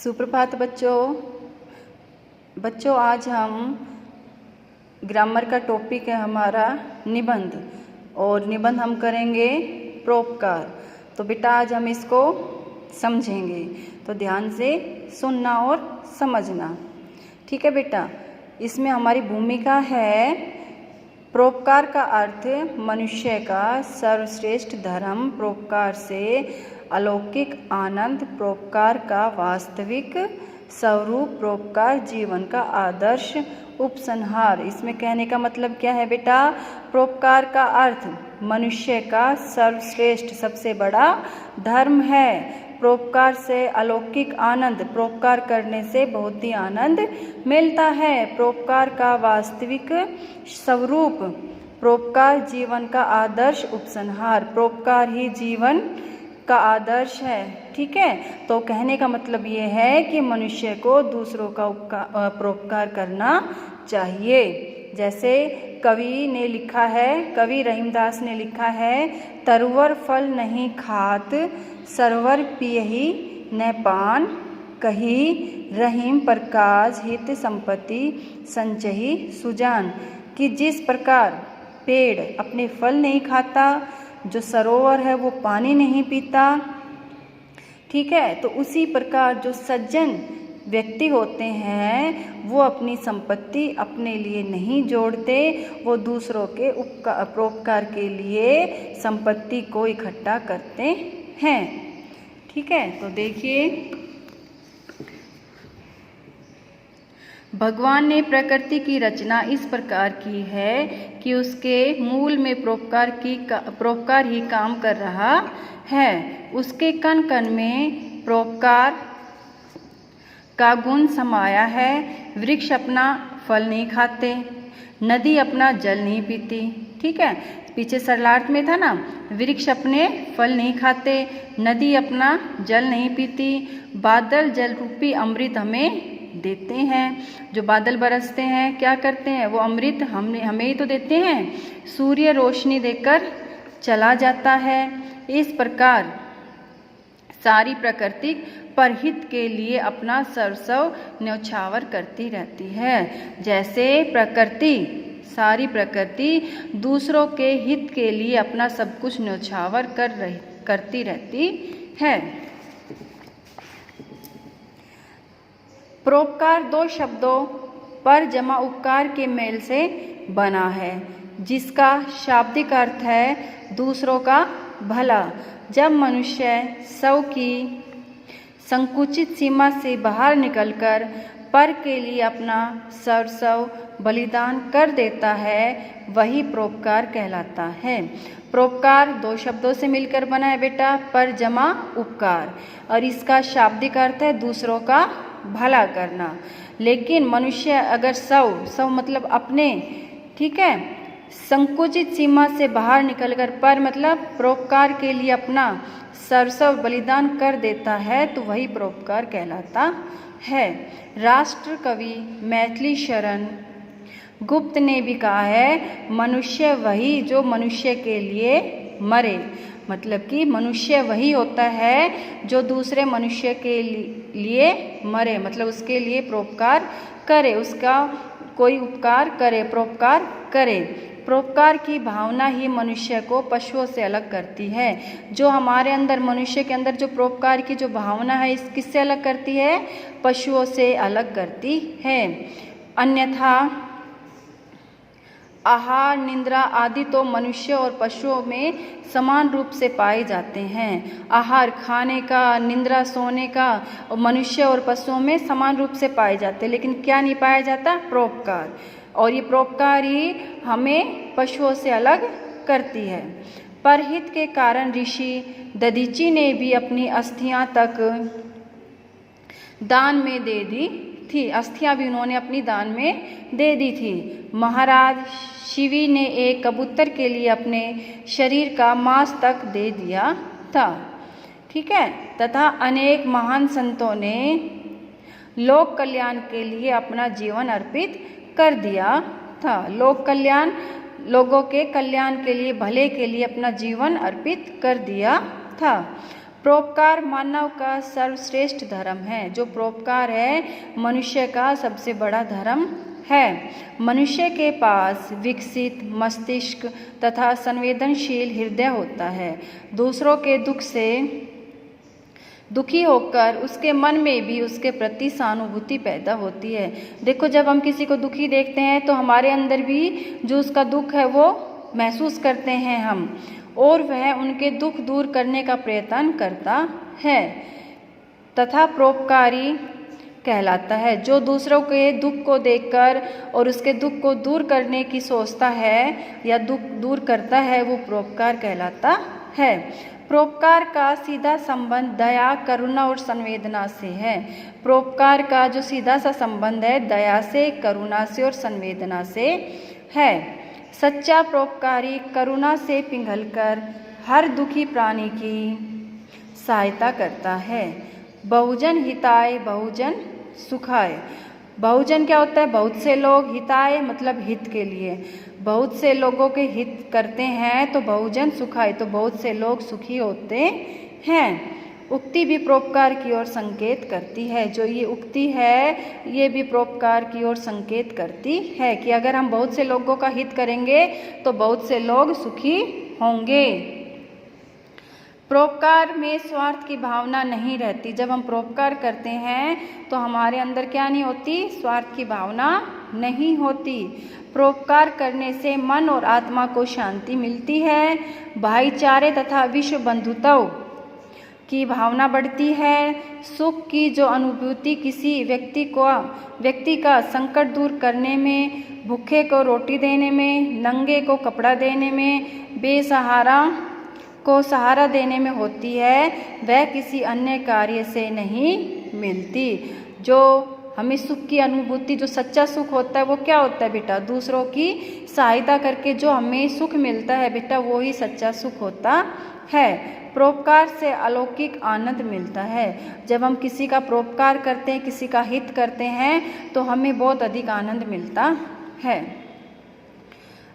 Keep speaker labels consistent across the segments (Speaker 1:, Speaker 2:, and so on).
Speaker 1: सुप्रभात बच्चों आज हम ग्रामर का टॉपिक है हमारा निबंध। और निबंध हम करेंगे परोपकार। तो बेटा आज हम इसको समझेंगे, तो ध्यान से सुनना और समझना। ठीक है बेटा। इसमें हमारी भूमिका है परोपकार का अर्थ मनुष्य का सर्वश्रेष्ठ धर्म, परोपकार से अलौकिक आनंद, परोपकार का वास्तविक स्वरूप, परोपकार जीवन का आदर्श उपसंहार। इसमें कहने का मतलब क्या है बेटा? परोपकार का अर्थ मनुष्य का सर्वश्रेष्ठ सबसे बड़ा धर्म है। परोपकार से अलौकिक आनंद, परोपकार करने से बहुत ही आनंद मिलता है। परोपकार का वास्तविक स्वरूप, परोपकार जीवन का आदर्श उपसंहार, परोपकार ही जीवन का आदर्श है। ठीक है। तो कहने का मतलब ये है कि मनुष्य को दूसरों का परोपकार करना चाहिए। जैसे कवि ने लिखा है, कवि रहीमदास ने लिखा है, तरुवर फल नहीं खात, सरवर पियहि न पान, कही रहीम प्रकाश हित संपत्ति संचही सुजान। कि जिस प्रकार पेड़ अपने फल नहीं खाता, जो सरोवर है वो पानी नहीं पीता, ठीक है, तो उसी प्रकार जो सज्जन व्यक्ति होते हैं वो अपनी संपत्ति अपने लिए नहीं जोड़ते, वो दूसरों के परोपकार के लिए संपत्ति को इकट्ठा करते हैं। ठीक है। तो देखिए, भगवान ने प्रकृति की रचना इस प्रकार की है कि उसके मूल में परोपकार ही काम कर रहा है। उसके कण कण में परोपकार का गुण समाया है। वृक्ष अपना फल नहीं खाते, नदी अपना जल नहीं पीती। ठीक है। पीछे सरलार्थ में था ना, वृक्ष अपने फल नहीं खाते, नदी अपना जल नहीं पीती, बादल जल रूपी अमृत हमें देते हैं। जो बादल बरसते हैं क्या करते हैं? वो अमृत हमें ही तो देते हैं। सूर्य रोशनी देकर चला जाता है। इस प्रकार सारी प्रकृति परहित के लिए अपना सर्वस्व न्यौछावर करती रहती है। जैसे सारी प्रकृति दूसरों के हित के लिए अपना सब कुछ न्यौछावर करती रहती है। परोपकार दो शब्दों पर जमा उपकार के मेल से बना है, जिसका शाब्दिक अर्थ है दूसरों का भला। जब मनुष्य स्व की संकुचित सीमा से बाहर निकलकर पर के लिए अपना सर्वस्व बलिदान कर देता है, वही परोपकार कहलाता है। परोपकार दो शब्दों से मिलकर बना है बेटा, पर जमा उपकार, और इसका शाब्दिक अर्थ है दूसरों का भला करना। लेकिन मनुष्य अगर स्व मतलब अपने, ठीक है, संकुचित सीमा से बाहर निकलकर पर मतलब परोपकार के लिए अपना सर्वस्व बलिदान कर देता है, तो वही परोपकार कहलाता है। राष्ट्र कवि मैथिली शरण गुप्त ने भी कहा है, मनुष्य वही जो मनुष्य के लिए मरे। मतलब कि मनुष्य वही होता है जो दूसरे मनुष्य के लिए मरे, मतलब उसके लिए परोपकार करे, उसका कोई उपकार करे, परोपकार करे। परोपकार की भावना ही मनुष्य को पशुओं से अलग करती है। जो हमारे अंदर, मनुष्य के अंदर जो परोपकार की जो भावना है, इस किससे अलग करती है? पशुओं से अलग करती है। अन्यथा आहार, निद्रा आदि तो मनुष्य और पशुओं में समान रूप से पाए जाते हैं। आहार खाने का, निद्रा सोने का, और मनुष्य और पशुओं में समान रूप से पाए जाते हैं, लेकिन क्या नहीं पाया जाता? परोपकार। और ये परोपकार ही हमें पशुओं से अलग करती है। परहित के कारण ऋषि दधीचि ने भी अपनी अस्थियां तक दान में दे दी थी। अस्थियां भी उन्होंने अपनी दान में दे दी थी। महाराज शिवी ने एक कबूतर के लिए अपने शरीर का मांस तक दे दिया था। ठीक है। तथा अनेक महान संतों ने लोक कल्याण के लिए अपना जीवन अर्पित कर दिया था। लोक कल्याण, लोगों के कल्याण के लिए, भले के लिए अपना जीवन अर्पित कर दिया था। परोपकार मानव का सर्वश्रेष्ठ धर्म है। जो परोपकार है मनुष्य का सबसे बड़ा धर्म है। मनुष्य के पास विकसित मस्तिष्क तथा संवेदनशील हृदय होता है। दूसरों के दुख से दुखी होकर उसके मन में भी उसके प्रति सहानुभूति पैदा होती है। देखो, जब हम किसी को दुखी देखते हैं तो हमारे अंदर भी जो उसका दुख है वो महसूस करते हैं हम, और वह उनके दुख दूर करने का प्रयत्न करता है तथा परोपकारी कहलाता है। जो दूसरों के दुख को देखकर और उसके दुख को दूर करने की सोचता है या दुख दूर करता है, वो परोपकार कहलाता है। परोपकार का सीधा संबंध दया, करुणा और संवेदना से है। परोपकार का जो सीधा सा संबंध है दया से, करुणा से और संवेदना से है। सच्चा परोपकारी करुणा से पिघलकर हर दुखी प्राणी की सहायता करता है। बहुजन हिताय बहुजन सुखाय। बहुजन क्या होता है? बहुत से लोग, हिताय मतलब हित के लिए, बहुत से लोगों के हित करते हैं, तो बहुजन सुखाय तो बहुत से लोग सुखी होते हैं। उक्ति भी परोपकार की ओर संकेत करती है। जो ये उक्ति है ये भी परोपकार की ओर संकेत करती है कि अगर हम बहुत से लोगों का हित करेंगे तो बहुत से लोग सुखी होंगे। परोपकार में स्वार्थ की भावना नहीं रहती। जब हम परोपकार करते हैं तो हमारे अंदर क्या नहीं होती? स्वार्थ की भावना नहीं होती। परोपकार करने से मन और आत्मा को शांति मिलती है। भाईचारे तथा विश्व बंधुत्व की भावना बढ़ती है। सुख की जो अनुभूति किसी व्यक्ति का संकट दूर करने में, भूखे को रोटी देने में, नंगे को कपड़ा देने में, बेसहारा को सहारा देने में होती है, वह किसी अन्य कार्य से नहीं मिलती। जो हमें सुख की अनुभूति, जो सच्चा सुख होता है वो क्या होता है बेटा? दूसरों की सहायता करके जो हमें सुख मिलता है बेटा, वो ही सच्चा सुख होता है। परोपकार से अलौकिक आनंद मिलता है। जब हम किसी का परोपकार करते हैं, किसी का हित करते हैं, तो हमें बहुत अधिक आनंद मिलता है।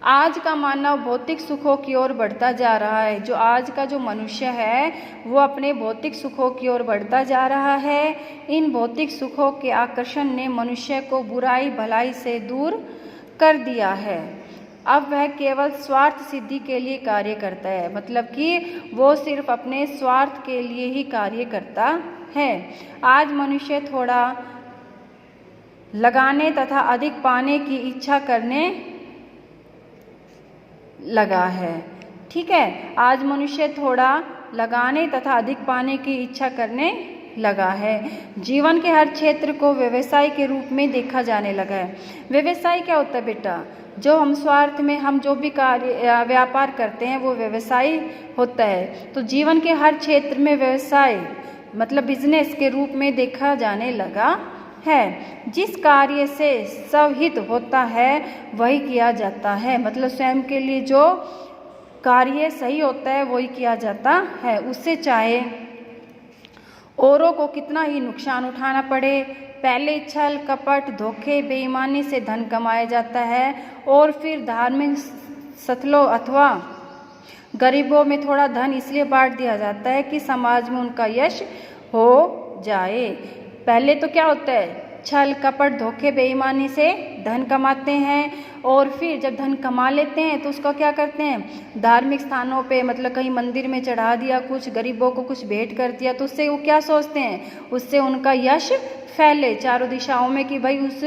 Speaker 1: आज का मानव भौतिक सुखों की ओर बढ़ता जा रहा है। जो आज का जो मनुष्य है वो अपने भौतिक सुखों की ओर बढ़ता जा रहा है। इन भौतिक सुखों के आकर्षण ने मनुष्य को बुराई भलाई से दूर कर दिया है। अब वह केवल स्वार्थ सिद्धि के लिए कार्य करता है, मतलब कि वो सिर्फ अपने स्वार्थ के लिए ही कार्य करता है। आज मनुष्य थोड़ा लगाने तथा अधिक पाने की इच्छा करने लगा है। ठीक है, आज मनुष्य थोड़ा लगाने तथा अधिक पाने की इच्छा करने लगा है। जीवन के हर क्षेत्र को व्यवसाय के रूप में देखा जाने लगा है। व्यवसाय क्या होता है बेटा? जो हम स्वार्थ में हम जो भी कार्य व्यापार करते हैं वो व्यवसाय होता है। तो जीवन के हर क्षेत्र में व्यवसाय मतलब बिजनेस के रूप में देखा जाने लगा है। जिस कार्य से स्वहित होता है वही किया जाता है, मतलब स्वयं के लिए जो कार्य सही होता है वही किया जाता है। उससे चाहे औरों को कितना ही नुकसान उठाना पड़े। पहले छल कपट धोखे बेईमानी से धन कमाया जाता है और फिर धार्मिक सतलों अथवा गरीबों में थोड़ा धन इसलिए बांट दिया जाता है कि समाज में उनका यश हो जाए। पहले तो क्या होता है? छल कपट धोखे बेईमानी से धन कमाते हैं और फिर जब धन कमा लेते हैं तो उसका क्या करते हैं? धार्मिक स्थानों पे मतलब कहीं मंदिर में चढ़ा दिया, कुछ गरीबों को कुछ भेंट कर दिया, तो उससे वो क्या सोचते हैं? उससे उनका यश फैले चारों दिशाओं में कि भाई उस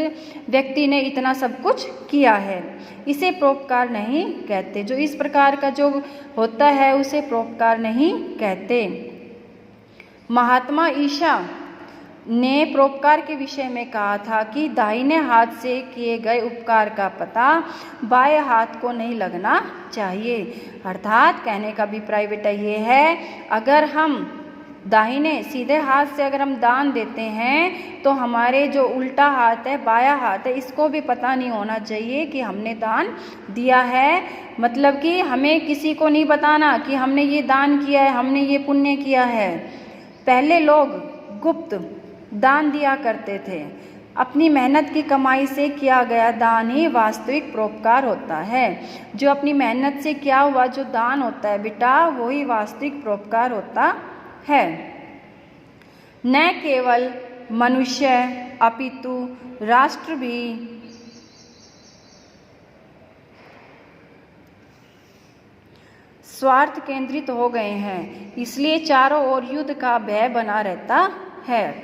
Speaker 1: व्यक्ति ने इतना सब कुछ किया है। इसे परोपकार नहीं कहते। जो इस प्रकार का जो होता है उसे परोपकार नहीं कहते। महात्मा ईशा ने परोपकार के विषय में कहा था कि दाहिने हाथ से किए गए उपकार का पता बाएं हाथ को नहीं लगना चाहिए। अर्थात कहने का अभिप्राय बेटा ये है, अगर हम दाहिने सीधे हाथ से अगर हम दान देते हैं तो हमारे जो उल्टा हाथ है, बायां हाथ है, इसको भी पता नहीं होना चाहिए कि हमने दान दिया है। मतलब कि हमें किसी को नहीं बताना कि हमने ये दान किया है, हमने ये पुण्य किया है। पहले लोग गुप्त दान दिया करते थे। अपनी मेहनत की कमाई से किया गया दान ही वास्तविक परोपकार होता है। जो अपनी मेहनत से किया हुआ जो दान होता है बेटा, वही वास्तविक परोपकार होता है। न केवल मनुष्य अपितु राष्ट्र भी स्वार्थ केंद्रित हो गए हैं, इसलिए चारों ओर युद्ध का भय बना रहता है।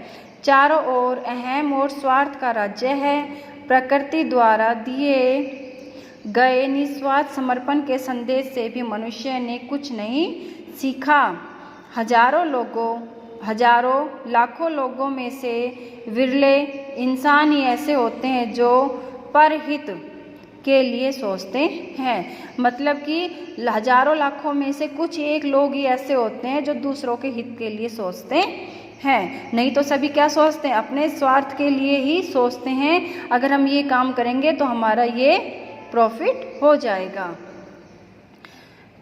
Speaker 1: चारों ओर अहम और स्वार्थ का राज्य है। प्रकृति द्वारा दिए गए निस्वार्थ समर्पण के संदेश से भी मनुष्य ने कुछ नहीं सीखा। हजारों लाखों लोगों में से विरले इंसान ही ऐसे होते हैं जो परहित के लिए सोचते हैं। मतलब कि हजारों लाखों में से कुछ एक लोग ही ऐसे होते हैं जो दूसरों के हित के लिए सोचते हैं, नहीं तो सभी क्या सोचते हैं, अपने स्वार्थ के लिए ही सोचते हैं। अगर हम ये काम करेंगे तो हमारा ये प्रॉफिट हो जाएगा।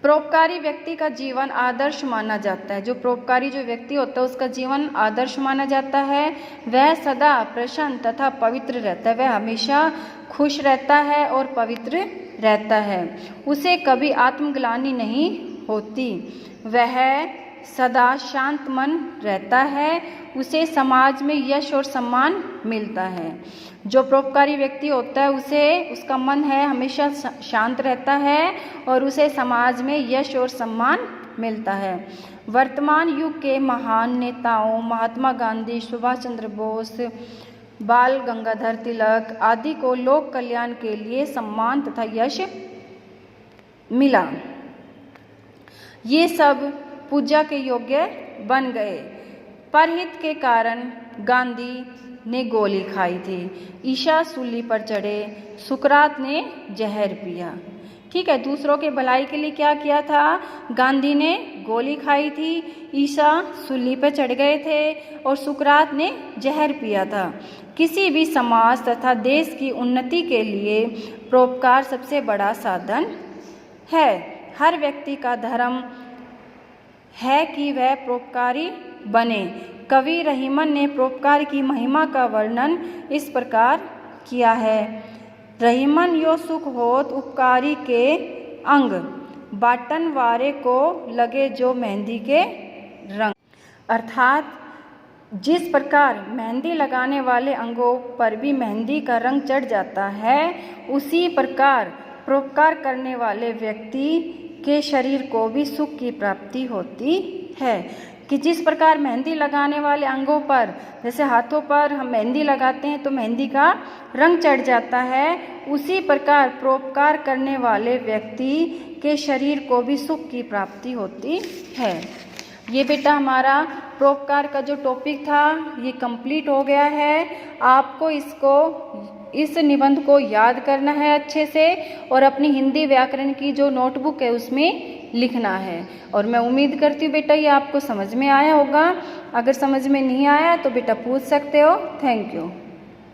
Speaker 1: परोपकारी व्यक्ति का जीवन आदर्श माना जाता है। जो परोपकारी जो व्यक्ति होता है उसका जीवन आदर्श माना जाता है। वह सदा प्रसन्न तथा पवित्र रहता है। वह हमेशा खुश रहता है और पवित्र रहता है। उसे कभी आत्मग्लानि नहीं होती। वह सदा शांत मन रहता है। उसे समाज में यश और सम्मान मिलता है। जो परोपकारी व्यक्ति होता है उसका मन है हमेशा शांत रहता है और उसे समाज में यश और सम्मान मिलता है। वर्तमान युग के महान नेताओं महात्मा गांधी, सुभाष चंद्र बोस, बाल गंगाधर तिलक आदि को लोक कल्याण के लिए सम्मान तथा यश मिला। ये सब पूजा के योग्य बन गए। परहित के कारण गांधी ने गोली खाई थी, ईसा सूली पर चढ़े, सुकरात ने जहर पिया। ठीक है, दूसरों के भलाई के लिए क्या किया था? गांधी ने गोली खाई थी, ईसा सूली पर चढ़ गए थे और सुकरात ने जहर पिया था। किसी भी समाज तथा देश की उन्नति के लिए परोपकार सबसे बड़ा साधन है। हर व्यक्ति का धर्म है कि वह परोपकारी बने। कवि रहीमन ने परोपकार की महिमा का वर्णन इस प्रकार किया है। रहीमन यो सुख होत उपकारी के अंग, बाटन वारे को लगे जो मेहंदी के रंग। अर्थात जिस प्रकार मेहंदी लगाने वाले अंगों पर भी मेहंदी का रंग चढ़ जाता है, उसी प्रकार परोपकार करने वाले व्यक्ति के शरीर को भी सुख की प्राप्ति होती है। कि जिस प्रकार मेहंदी लगाने वाले अंगों पर, जैसे हाथों पर हम मेहंदी लगाते हैं तो मेहंदी का रंग चढ़ जाता है, उसी प्रकार परोपकार करने वाले व्यक्ति के शरीर को भी सुख की प्राप्ति होती है। ये बेटा हमारा परोपकार का जो टॉपिक था ये कंप्लीट हो गया है। आपको इस निबंध को याद करना है अच्छे से और अपनी हिंदी व्याकरण की जो नोटबुक है उसमें लिखना है। और मैं उम्मीद करती हूँ बेटा ये आपको समझ में आया होगा। अगर समझ में नहीं आया तो बेटा पूछ सकते हो। Thank you.